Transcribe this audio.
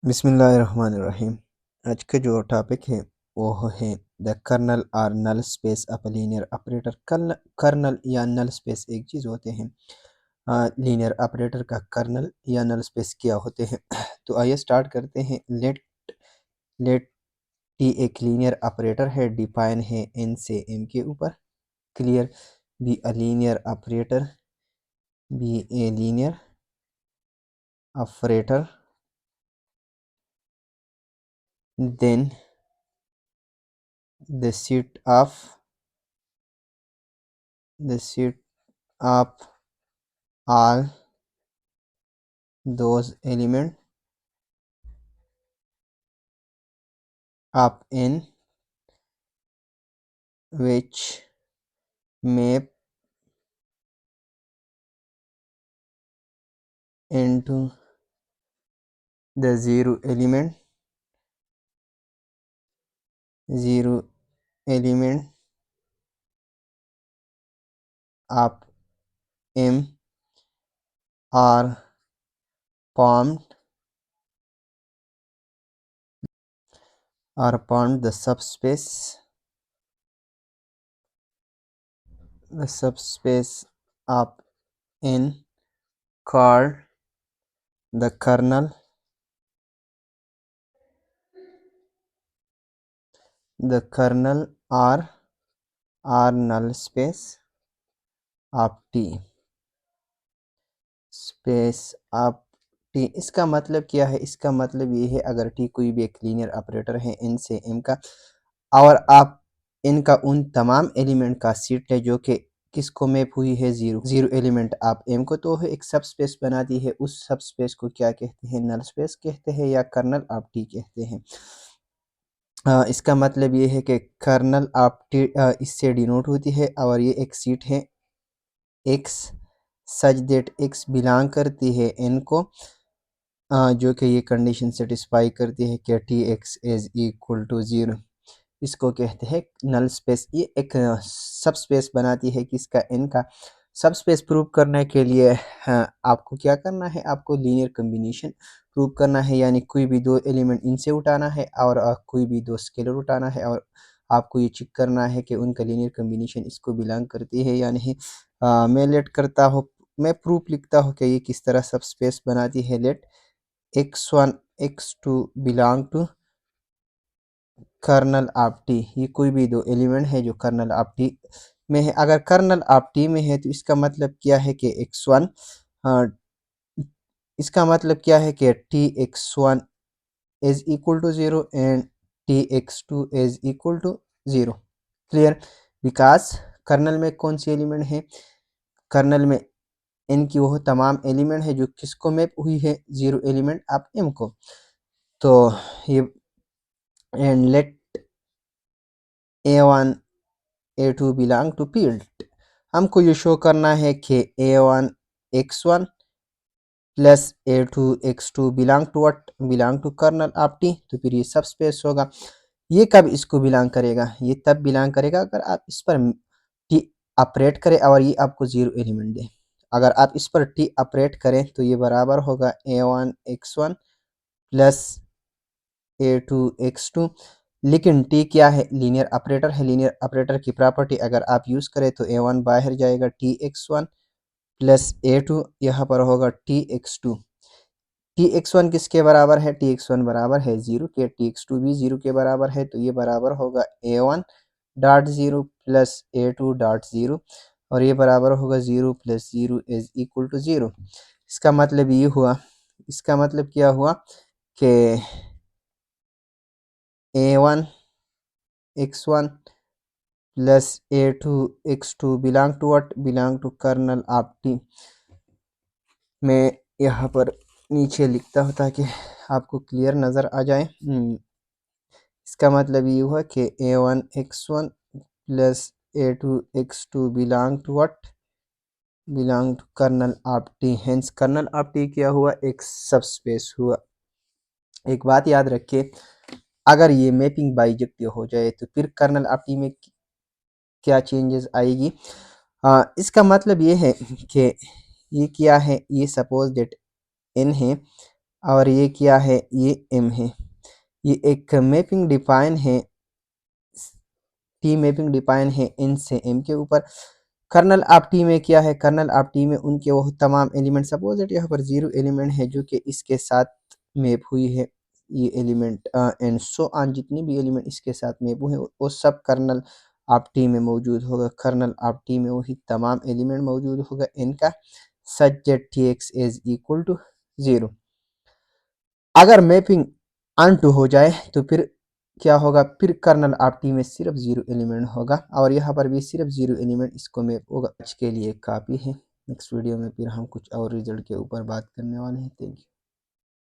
बिस्मिल्लाहिर्रहमानिर्रहीम। आज का जो टॉपिक है वो है द कर्नल और null space of linear operator. Kernel या नल स्पेस एक चीज़ होते हैं। लीनियर ऑपरेटर का कर्नल या नल स्पेस क्या होते हैं। तो आइए स्टार्ट करते हैं। लेट लेट टी एक लीनियर ऑपरेटर है, डिफाइन है एन से एम के ऊपर। Clear. Be a linear operator, be a linear operator, then the set of all those elements of n which map into the zero element of m are formed the subspace of n called the kernel. The kernel or null space of T space of T. इसका मतलब क्या है? इसका मतलब ये है अगर T कोई भी एक लीनियर ऑपरेटर है एन से एम का, और आप इनका उन तमाम एलिमेंट का सेट है जो कि किसको मैप हुई है, जीरो एलिमेंट आप एम को, तो एक सब स्पेस बनाती है। उस सब स्पेस को क्या कहते हैं? नल स्पेस कहते हैं या कर्नल ऑफ टी कहते हैं। इसका मतलब ये है कि कर्नल ऑफ टी इससे डिनोट होती है, और ये एक सीट है x such that x belong करती है एन को, जो कि ये कंडीशन सेटिस्फाई करती है कि T X is equal to zero. इसको कहते हैं नल स्पेस। ये एक सब स्पेस बनाती है किसका? एन का। सब स्पेस प्रूव करने के लिए आपको क्या करना है? आपको लीनियर कम्बिनेशन प्रूव करना है, यानी कोई भी दो एलिमेंट इनसे उठाना है और कोई भी दो स्केलर उठाना है, और आपको ये चेक करना है कि उनका लीनियर कम्बिनेशन इसको बिलोंग करती है या नहीं। मैं लेट करता हूँ, मैं प्रूफ लिखता हूँ कि ये किस तरह सब स्पेस बनाती है। Let x1 x2 belong to kernel of T. ये कोई भी दो एलिमेंट है जो कर्नल ऑफ टी में है। अगर कर्नल ऑफ टी में है तो इसका मतलब क्या है कि x1 इसका मतलब क्या है कि T x1 is equal to zero and T x2 is equal to zero. Clear. Because kernel में कौन सी एलिमेंट है? कर्नल में इनकी वो तमाम एलिमेंट है जो किसको मैप हुई है? जीरो एलिमेंट ऑफ एम को। तो ये and let a1 a2 belong to field. हमको ये शो करना है कि a1 x1 plus a2 x2 belong to what? Belong to kernel of T. तो फिर ये सब स्पेस होगा। ये कब इसको बिलोंग करेगा? ये तब बिलोंग करेगा अगर आप इस पर टी ऑपरेट करें और ये आपको जीरो एलिमेंट दे। अगर आप इस पर टी ऑपरेट करें तो ये बराबर होगा a1 x1 plus a2 x2। लेकिन टी क्या है? लीनियर ऑपरेटर है। लीनियर ऑपरेटर की प्रॉपर्टी अगर आप यूज़ करें तो a1 बाहर जाएगा, टी x1 प्लस a2 यहाँ पर होगा टी x2। टी x1 किसके बराबर है? टी x1 बराबर है ज़ीरो के। टी x2 भी ज़ीरो के बराबर है, तो ये बराबर होगा a1 dot zero plus a2 dot zero, और ये बराबर होगा zero plus zero is equal to zero. इसका मतलब ये हुआ, इसका मतलब क्या हुआ कि a1 x1 plus a2 x2 belong to what? Belong to kernel of T. मैं यहाँ पर नीचे लिखता हूँ ताकि आपको क्लियर नज़र आ जाए। इसका मतलब ये हुआ कि a1 x1 plus a2 x2 belong to what? Belong to kernel of T. Hence kernel of T क्या हुआ? एक सब स्पेस हुआ। एक बात याद रखिए, अगर ये मैपिंग बाइजेक्टिव हो जाए तो फिर कर्नल ऑफ टी में क्या चेंजेस आएगी? इसका मतलब ये है कि ये क्या है? ये सपोज दैट एन है और ये क्या है, ये m है। ये एक मैपिंग डिफाइन है, टी मैपिंग डिफाइन है n से m के ऊपर। कर्नल ऑफ टी में क्या है, कर्नल ऑफ टी में उनके वो तमाम एलिमेंट, सपोज दैट यहाँ पर 0 एलिमेंट है जो कि इसके साथ मैप हुई है, ये एलिमेंट एंड सो ऑन, जितने भी एलिमेंट इसके साथ मैप हुए वो सब कर्नल ऑफ टी में मौजूद होगा। कर्नल ऑफ टी में वही तमाम एलिमेंट मौजूद होगा इनका, such that T X is equal to 0। अगर मैपिंग अनटू हो जाए तो फिर क्या होगा, फिर कर्नल ऑफ टी में सिर्फ 0 एलिमेंट होगा और यहाँ पर भी सिर्फ 0 एलिमेंट इसको मैप होगा। आज के लिए काफ़ी है, नेक्स्ट वीडियो में फिर हम कुछ और रिजल्ट के ऊपर बात करने वाले हैं। Thank you.